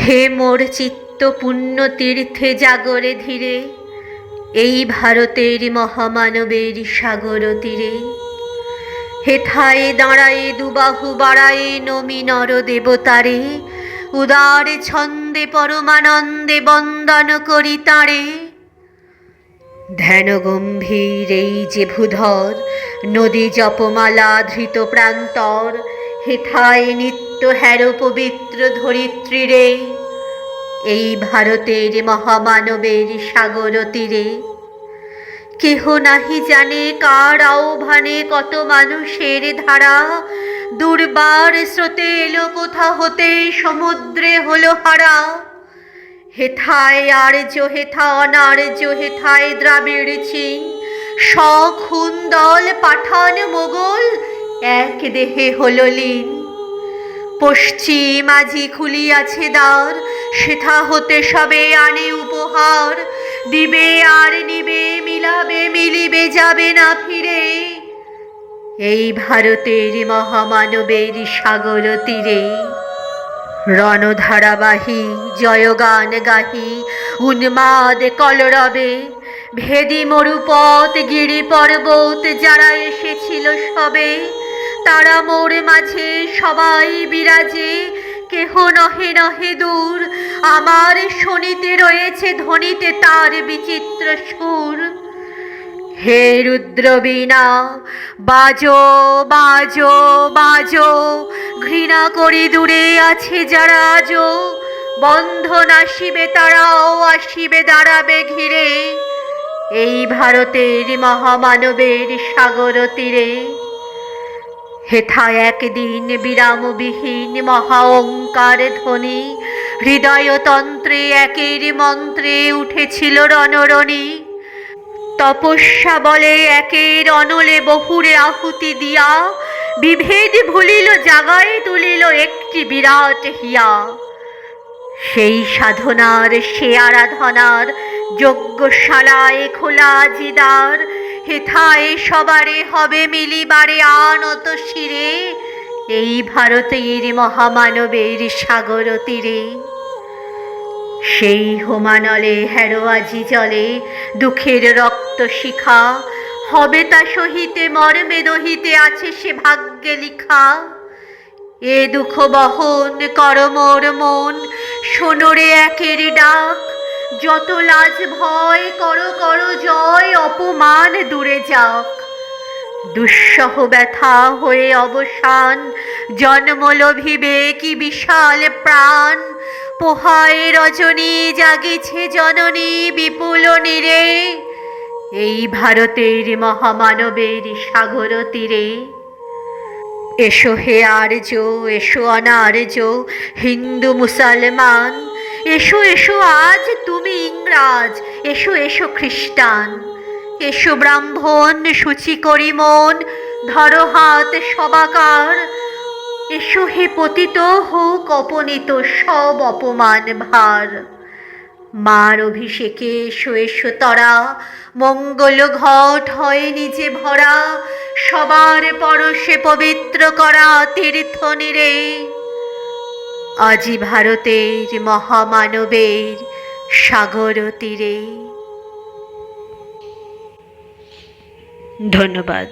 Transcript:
হে মোর চিত্ত পুণ্য তীর্থে জাগরে ধীরে, এই ভারতের মহামানবের সাগর তীরে। হেথায় দাঁড়ায়ে দুবাহু বাড়ায়ে নমি নর দেবতারে, উদার ছন্দে পরমানন্দে বন্দন করি তাঁরে। ধ্যান গম্ভীর এই যে ভূধর, নদী জপমালা ধৃত প্রান্তর, হেথায় নিত্য হ্যারো পবিত্র ধরিত্রীরে, এই ভারতের মহামানবের সাগর তীরে। কেহ নাহি জানে কার আহ্বানে কত মানুষের ধারা, দুর্বার স্রোতে এলো কোথা হতে সমুদ্রে হলো হারা। হেথায় আর্য হেথা অনার্য, হেথায় দ্রাবিড় চীন, সখুন দল পাঠান মোগল এক দেহে হলো লীন। পশ্চিম আজি খুলিয়াছে দ্বার, সেথা হতে সবে আনে উপহার, দিবে আর নিবে মিলাবে মিলিবে যাবে না ফিরে, এই ভারতের মহামানবের সাগর তীরে। রণধারাবাহী জয়গান গাহি উন্মাদ কলরবে, ভেদি মরুপথ গিরি পর্বত যারা এসেছিল সবে, তারা মোর মাঝে সবাই বিরাজে, কেহ নহে নহে দূর, আমার শোনিতে রয়েছে ধ্বনিতে তার বিচিত্র সুর। হে রুদ্রবীণা বাজো বাজো বাজো, ঘৃণা করি দূরে আছে যারা আজো, বন্ধন আসিবে তারাও আসিবে দাঁড়াবে ঘিরে, এই ভারতের মহামানবের সাগর তীরে। হেথায় একদিন বিরামবিহীন মহা ওঙ্কার ধ্বনি, হৃদয়তন্ত্রে একের মন্ত্রে উঠেছিল রণরণী। তপস্যা বলে একের অনলে বহুরে আহুতি দিয়া, বিভেদ ভুলিল জাগায় তুলিল একটি বিরাট হিয়া। সেই সাধনার সে আরাধনার যজ্ঞশালায় খোলা জিদার, হেথায় সবারে হবে মিলিবারে আনত শিরে, এই ভারতের মহামানবের সাগর তীরে। সেই হোমানলে হ্যারো আজি জলে দুঃখের রক্ত শিখা, হবে তা সহিতে মর্মে দহিতে আছে সে ভাগ্যে লিখা। এ দুঃখ বহন কর মোর মন, শোনরে একের ডাক, যত লাজ ভয় কর কর জয়, অপমান দূরে যাক। দুঃসহ ব্যথা হয়ে অবসান, জন্ম লোভিবে কি বিশাল প্রাণ, পোহায় রজনী জাগিছে জননী বিপুল নীরে, এই ভারতের মহামানবের সাগর তীরে। এসো হে আর্য, এসো অনার্য, হিন্দু মুসলমান, এসো এসো আজ তুমি ইংরাজ, এসো এসো খ্রিস্টান, এসো ব্রাহ্মণ শুচি করি মন, ধরো হাত সবাকার, এসো হে পতিত হোক অপনীত সব অপমান ভার। মার অভিষেকে এসো এসো তরা, মঙ্গল ঘট হয় নিজে ভরা, সবার পরশে পবিত্র করা তীর্থ নীরে, আজি ভারতের মহামানবের সাগর তীরে। ধন্যবাদ।